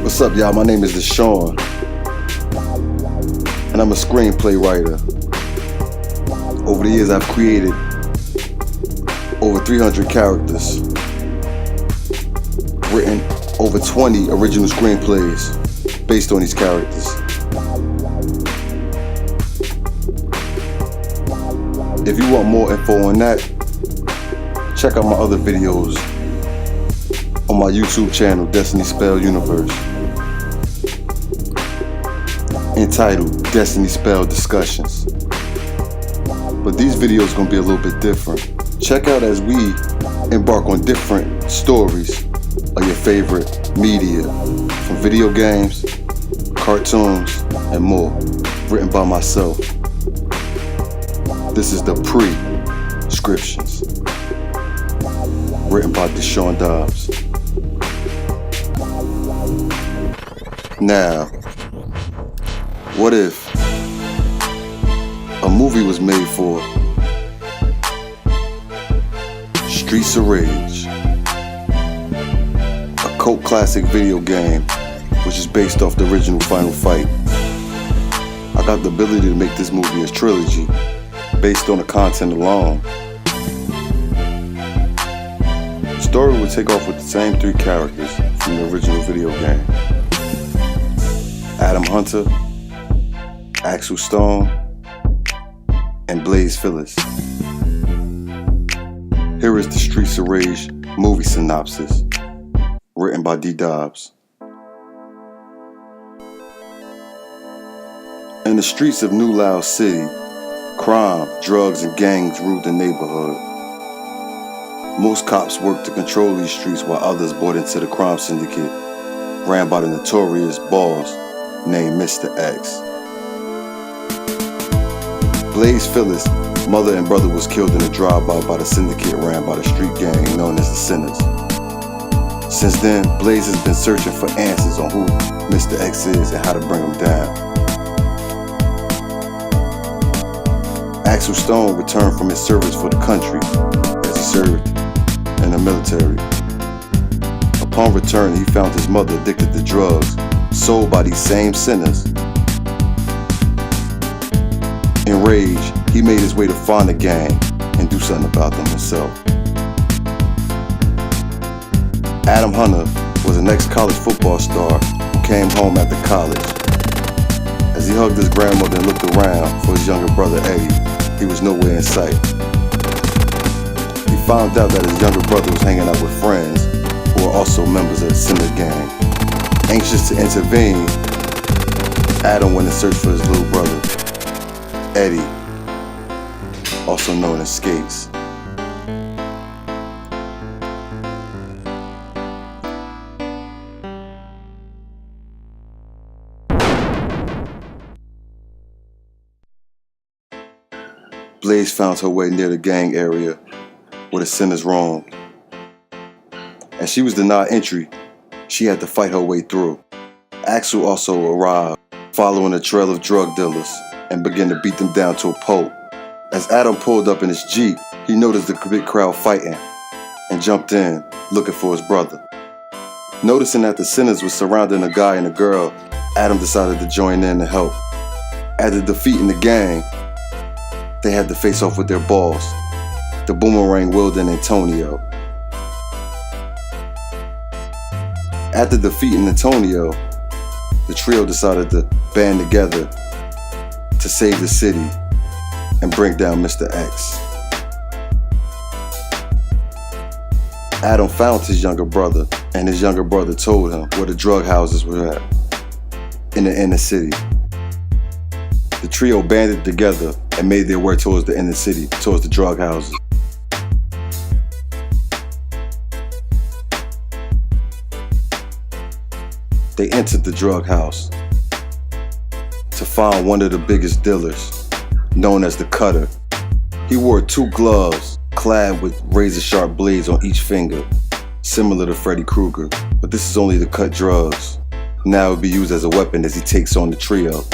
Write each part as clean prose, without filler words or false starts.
What's up, y'all? My name is Deshaun, and I'm a screenplay writer. Over the years, I've created over 300 characters, written over 20 original screenplays based on these characters. If you want more info on that, check out my other videos on my YouTube channel, Destiny Spell Universe, entitled Destiny Spell Discussions. But these videos are going to be a little bit different. Check out as we embark on different stories of your favorite media, from video games, cartoons, and more, written by myself. This is the pre-Scriptions, written by Deshaun Dobbs. Now, what if a movie was made for Streets of Rage, a cult classic video game which is based off the original Final Fight? I got the ability to make this movie as trilogy based on the content alone. The story would take off with the same three characters from the original video game: Adam Hunter, Axel Stone, and Blaze Phyllis. Here is the Streets of Rage movie synopsis, written by D. Dobbs. In the streets of New Laos City, crime, drugs, and gangs ruled the neighborhood. Most cops worked to control these streets while others bought into the crime syndicate ran by the notorious boss named Mr. X. Blaze Phyllis' mother and brother was killed in a drive-by by the syndicate ran by the street gang known as the Sinners. Since then, Blaze has been searching for answers on who Mr. X is and how to bring him down. Axel Stone returned from his service for the country as he served in the military. Upon return, he found his mother addicted to drugs sold by these same sinners. Enraged, he made his way to find the gang and do something about them himself. Adam Hunter was an ex-college football star who came home after college. As he hugged his grandmother and looked around for his younger brother Eddie, he was nowhere in sight. He found out that his younger brother was hanging out with friends who were also members of the Sinner gang. Anxious to intervene, Adam went in search for his little brother, Eddie, also known as Skates. Blaze found her way near the gang area where the Sinners roamed. As she was denied entry, she had to fight her way through. Axel also arrived, following a trail of drug dealers, and began to beat them down to a pulp. As Adam pulled up in his Jeep, he noticed the big crowd fighting and jumped in, looking for his brother. Noticing that the Sinners were surrounding a guy and a girl, Adam decided to join in and help. After defeating the gang, they had to face off with their boss, the boomerang-wielding Antonio. After defeating Antonio, the trio decided to band together to save the city and bring down Mr. X. Adam found his younger brother, and his younger brother told him where the drug houses were at, in the inner city. The trio banded together and made their way towards the inner city, towards the drug houses. They entered the drug house to find one of the biggest dealers, known as the Cutter. He wore 2 gloves clad with razor-sharp blades on each finger, similar to Freddy Krueger, but this is only to cut drugs. Now it would be used as a weapon as he takes on the trio.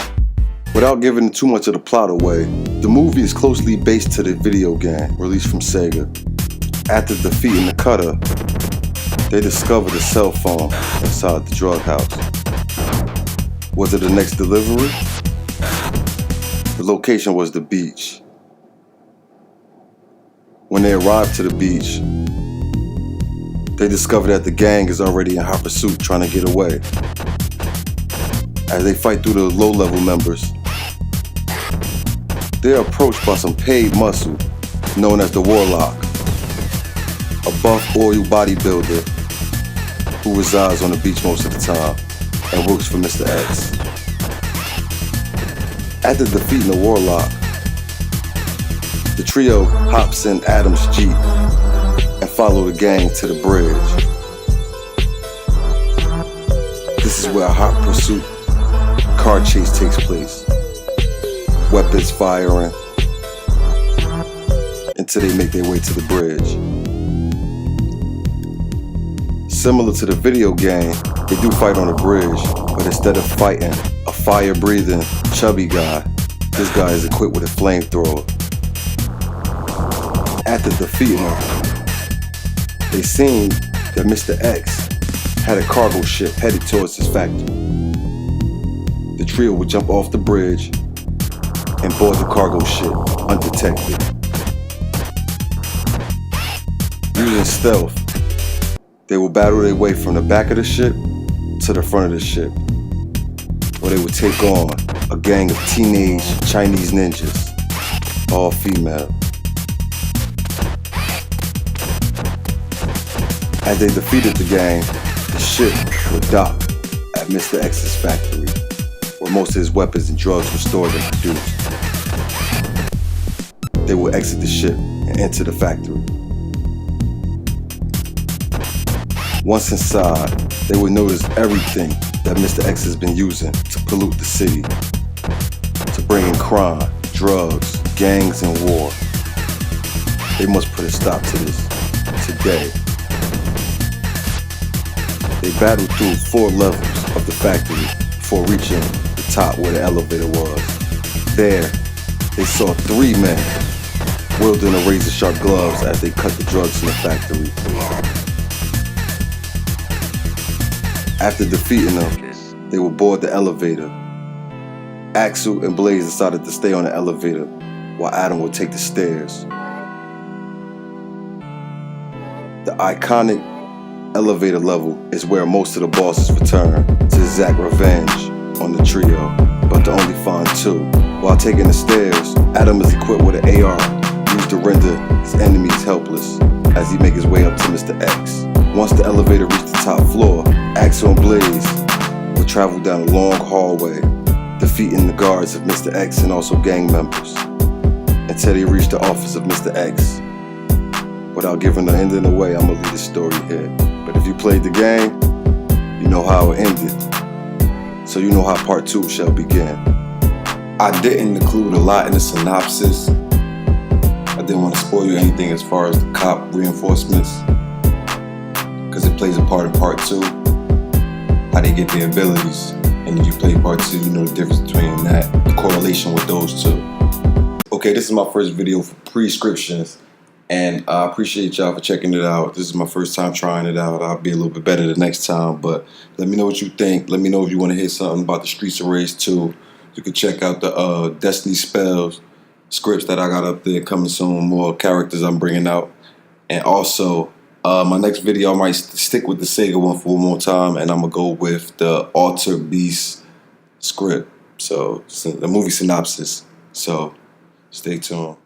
Without giving too much of the plot away, the movie is closely based to the video game released from Sega. After defeating the Cutter, they discovered a cell phone inside the drug house. Was it the next delivery? The location was the beach. When they arrived to the beach, they discovered that the gang is already in hot pursuit trying to get away. As they fight through the low-level members, they're approached by some paid muscle known as the Warlock, a buff oil bodybuilder who resides on the beach most of the time and works for Mr. X. After defeating the Warlock, the trio hops in Adam's Jeep and follow the gang to the bridge. This is where a hot pursuit car chase takes place. Weapons firing until they make their way to the bridge. Similar to the video game, they do fight on the bridge, but instead of fighting a fire-breathing, chubby guy, this guy is equipped with a flamethrower. After defeating him, they seen that Mr. X had a cargo ship headed towards his factory. The trio would jump off the bridge and board the cargo ship undetected. Using stealth, they would battle their way from the back of the ship to the front of the ship, where they would take on a gang of teenage Chinese ninjas, all female. As they defeated the gang, the ship would dock at Mr. X's factory, where most of his weapons and drugs were stored and produced. They would exit the ship and enter the factory. Once inside, they would notice everything that Mr. X has been using to pollute the city, to bring in crime, drugs, gangs, and war. They must put a stop to this today. They battled through 4 levels of the factory before reaching the top where the elevator was. There, they saw 3 men wielding a razor-sharp gloves as they cut the drugs in the factory. After defeating them, they would board the elevator. Axel and Blaze decided to stay on the elevator while Adam would take the stairs. The iconic elevator level is where most of the bosses return to exact revenge on the trio, but to only find 2. While taking the stairs, Adam is equipped with an AR used to render his enemies helpless as he makes his way up to Mr. X. Once the elevator reached the top floor, Axel and Blaze would travel down a long hallway, defeating the guards of Mr. X and also gang members, until they reached the office of Mr. X. Without giving the ending away, I'm gonna leave the story here. But if you played the game, you know how it ended. So you know how part 2 shall begin. I didn't include a lot in the synopsis. I didn't want to spoil you anything as far as the cop reinforcements, because it plays a part in part 2, how they get their abilities. And if you play part 2, you know the difference between that, the correlation with those 2. Okay, this is my first video for Scriptions. And I appreciate y'all for checking it out. This is my first time trying it out. I'll be a little bit better the next time. But let me know what you think. Let me know if you want to hear something about the Streets of Rage 2. You can check out the Destiny Spells scripts that I got up there coming soon. More characters I'm bringing out. And also, my next video, I might stick with the Sega one for one more time. And I'm going to go with the Alter Beast script. So, the movie Synopsis. So, stay tuned.